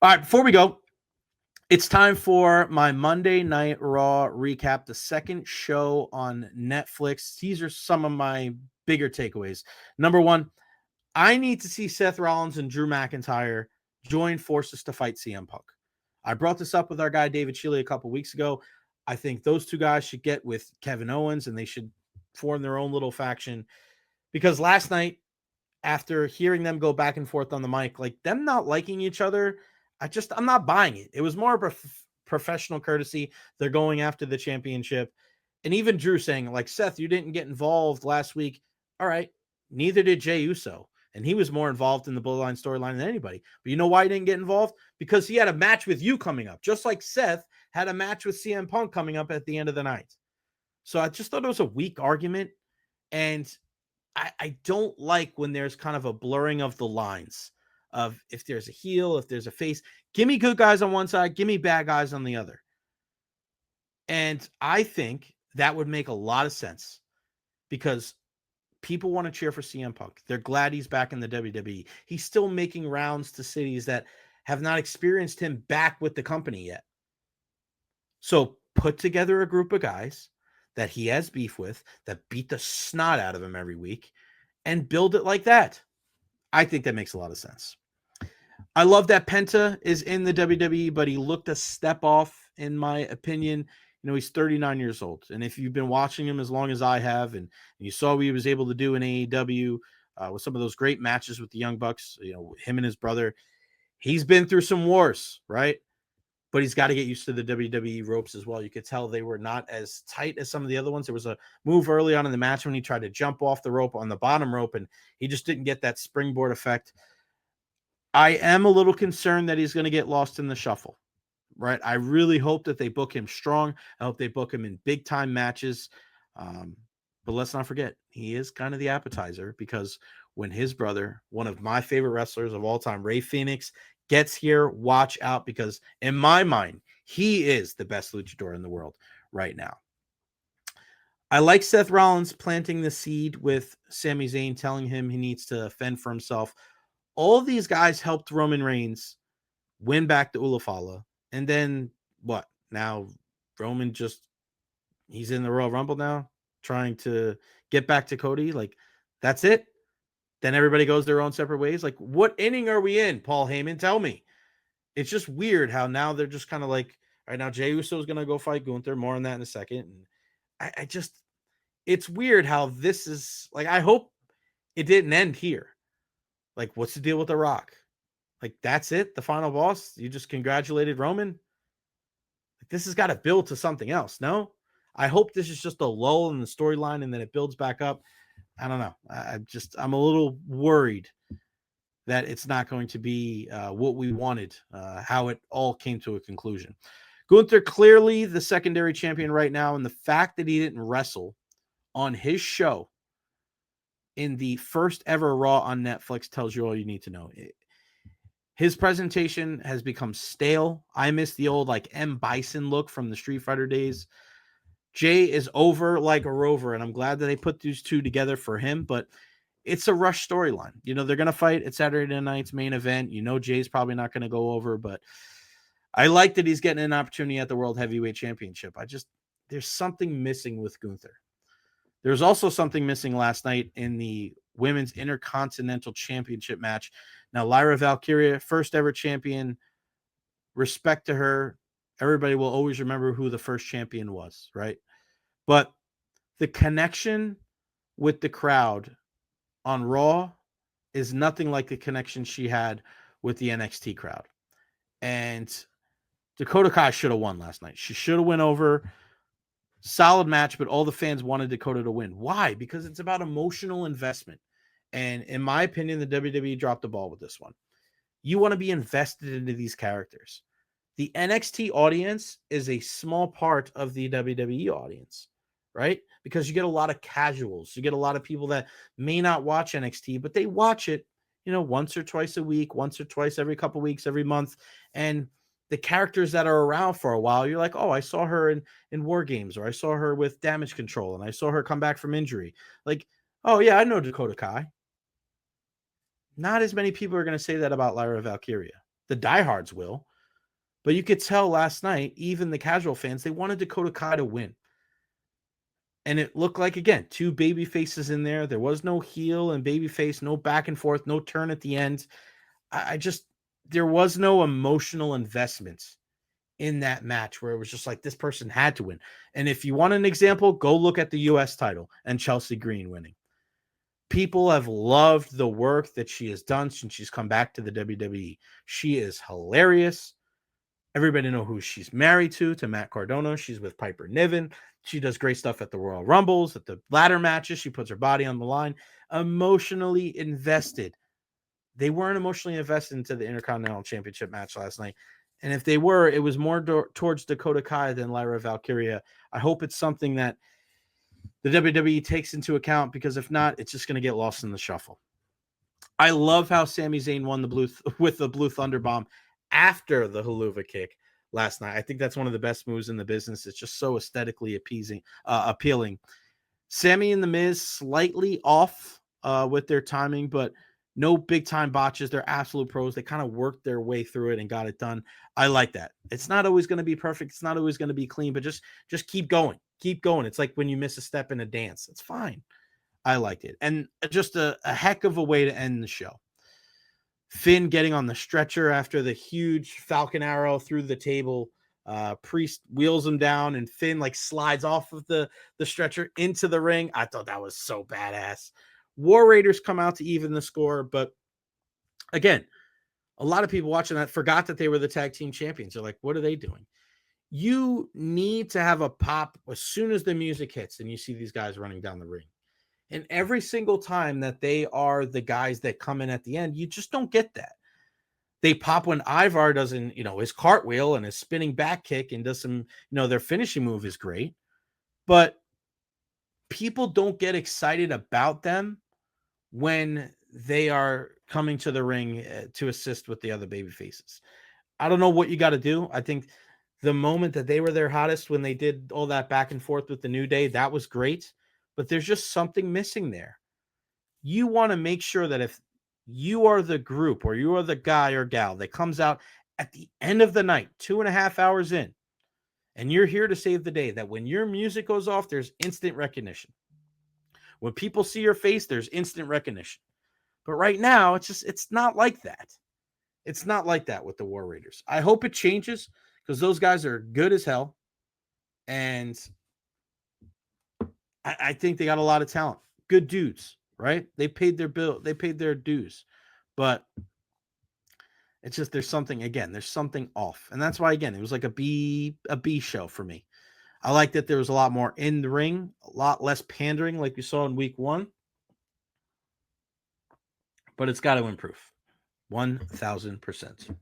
All right, before we go, it's time for my Monday Night Raw recap, the second show on Netflix. These are some of my bigger takeaways. Number one, I need to see Seth Rollins and Drew McIntyre join forces to fight CM Punk. I brought this up with our guy David Shealy a couple weeks ago. I think those two guys should get with Kevin Owens and they should form their own little faction. Because last night, after hearing them go back and forth on the mic, like them not liking each other, I'm not buying it. It was more of a professional courtesy. They're going after the championship. And even Drew saying, like, Seth, you didn't get involved last week. All right. Neither did Jey Uso. And he was more involved in the Bloodline storyline than anybody. But you know why he didn't get involved? Because he had a match with you coming up, just like Seth had a match with CM Punk coming up at the end of the night. So I just thought it was a weak argument. And I don't like when there's kind of a blurring of the lines of if there's a heel, if there's a face. Give me good guys on one side, give me bad guys on the other. And I think that would make a lot of sense because people want to cheer for CM Punk. They're glad he's back in the WWE. He's still making rounds to cities that have not experienced him back with the company yet. So put together a group of guys that he has beef with, that beat the snot out of him every week, and build it like that. I think that makes a lot of sense. I love that Penta is in the WWE, but he looked a step off, in my opinion. You know, he's 39 years old. And if you've been watching him as long as I have, and you saw what he was able to do in AEW with some of those great matches with the Young Bucks, you know, him and his brother, he's been through some wars, right? But he's got to get used to the WWE ropes as well. You could tell they were not as tight as some of the other ones. There was a move early on in the match when he tried to jump off the rope on the bottom rope, and he just didn't get that springboard effect. I am a little concerned that he's going to get lost in the shuffle, right? I really hope that they book him strong. I hope they book him in big-time matches. But let's not forget, he is kind of the appetizer because when his brother, one of my favorite wrestlers of all time, Rey Fenix, gets here, watch out, because in my mind, he is the best luchador in the world right now. I like Seth Rollins planting the seed with Sami Zayn, telling him he needs to fend for himself. All of these guys helped Roman Reigns win back the Ulafala. And then what? Now Roman he's in the Royal Rumble now, trying to get back to Cody. Like, that's it? Then everybody goes their own separate ways. Like, what inning are we in, Paul Heyman? Tell me. It's just weird how now they're just kind of like, all right, now Jey Uso is going to go fight Gunther. More on that in a second. And it's weird how this is, like, I hope it didn't end here. Like, what's the deal with The Rock? Like, that's it? The final boss? You just congratulated Roman? Like, this has got to build to something else, no? I hope this is just a lull in the storyline and then it builds back up. I don't know. I'm a little worried that it's not going to be what we wanted, how it all came to a conclusion. Gunther, clearly the secondary champion right now, and the fact that he didn't wrestle on his show in the first ever Raw on Netflix tells you all you need to know. His presentation has become stale. I miss the old like M. Bison look from the Street Fighter days. Jay is over like a rover, and I'm glad that they put these two together for him, but it's a rush storyline. You know, they're going to fight at Saturday night's main event. You know, Jay's probably not going to go over, but I like that he's getting an opportunity at the World Heavyweight Championship. There's something missing with Gunther. There's also something missing last night in the Women's Intercontinental Championship match. Now, Lyra Valkyria, first ever champion, respect to her. Everybody will always remember who the first champion was, right? But the connection with the crowd on Raw is nothing like the connection she had with the NXT crowd. And Dakota Kai should have won last night. She should have went over. Solid match, but all the fans wanted Dakota to win. Why? Because it's about emotional investment. And in my opinion, the WWE dropped the ball with this one. You want to be invested into these characters. The NXT audience is a small part of the WWE audience, right? Because you get a lot of casuals. You get a lot of people that may not watch NXT, but they watch it, you know, once or twice a week, once or twice every couple weeks, every month. And the characters that are around for a while, you're like, oh, I saw her in War Games, or I saw her with Damage Control, and I saw her come back from injury. Like, oh, yeah, I know Dakota Kai. Not as many people are going to say that about Lyra Valkyria. The diehards will. But you could tell last night, even the casual fans, they wanted Dakota Kai to win. And it looked like, again, two baby faces in there. There was no heel and baby face, no back and forth, no turn at the end. There was no emotional investment in that match where it was just like this person had to win. And if you want an example, go look at the US title and Chelsea Green winning. People have loved the work that she has done since she's come back to the WWE. She is hilarious. Everybody know who she's married to Matt Cardona. She's with Piper Niven. She does great stuff at the Royal Rumbles, at the ladder matches. She puts her body on the line. Emotionally invested. They weren't emotionally invested into the Intercontinental Championship match last night. And if they were, it was more towards Dakota Kai than Lyra Valkyria. I hope it's something that the WWE takes into account, because if not, it's just going to get lost in the shuffle. I love how Sami Zayn won with the Blue Thunder Bomb after the Helluva Kick last night. I think that's one of the best moves in the business. It's just so aesthetically appealing. Sami and The Miz slightly off with their timing, but no big time botches. They're absolute pros. They kind of worked their way through it and got it done. I like that. It's not always going to be perfect. It's not always going to be clean, but just keep going. Keep going. It's like when you miss a step in a dance. It's fine. I liked it. And just a heck of a way to end the show. Finn getting on the stretcher after the huge Falcon Arrow through the table. Priest wheels him down, and Finn like slides off of the stretcher into the ring. I thought that was so badass. War Raiders come out to even the score, but again, a lot of people watching that forgot that they were the tag team champions. They're like, what are they doing? You need to have a pop as soon as the music hits and you see these guys running down the ring. And every single time that they are the guys that come in at the end, you just don't get that. They pop when Ivar does his cartwheel and his spinning back kick and does some, their finishing move is great. But people don't get excited about them when they are coming to the ring to assist with the other baby faces. I don't know what you got to do. I think the moment that they were their hottest, when they did all that back and forth with the New Day, that was great. But there's just something missing there. You want to make sure that if you are the group or you are the guy or gal that comes out at the end of the night, 2.5 hours in, and you're here to save the day, that when your music goes off, there's instant recognition. When people see your face, there's instant recognition. But right now, it's not like that. It's not like that with the War Raiders. I hope it changes, because those guys are good as hell. And I think they got a lot of talent. Good dudes, right? They paid their bill. They paid their dues. But it's just, there's something off. And that's why, again, it was like a B show for me. I like that there was a lot more in the ring, a lot less pandering like we saw in week 1. But it's got to improve. 1,000%.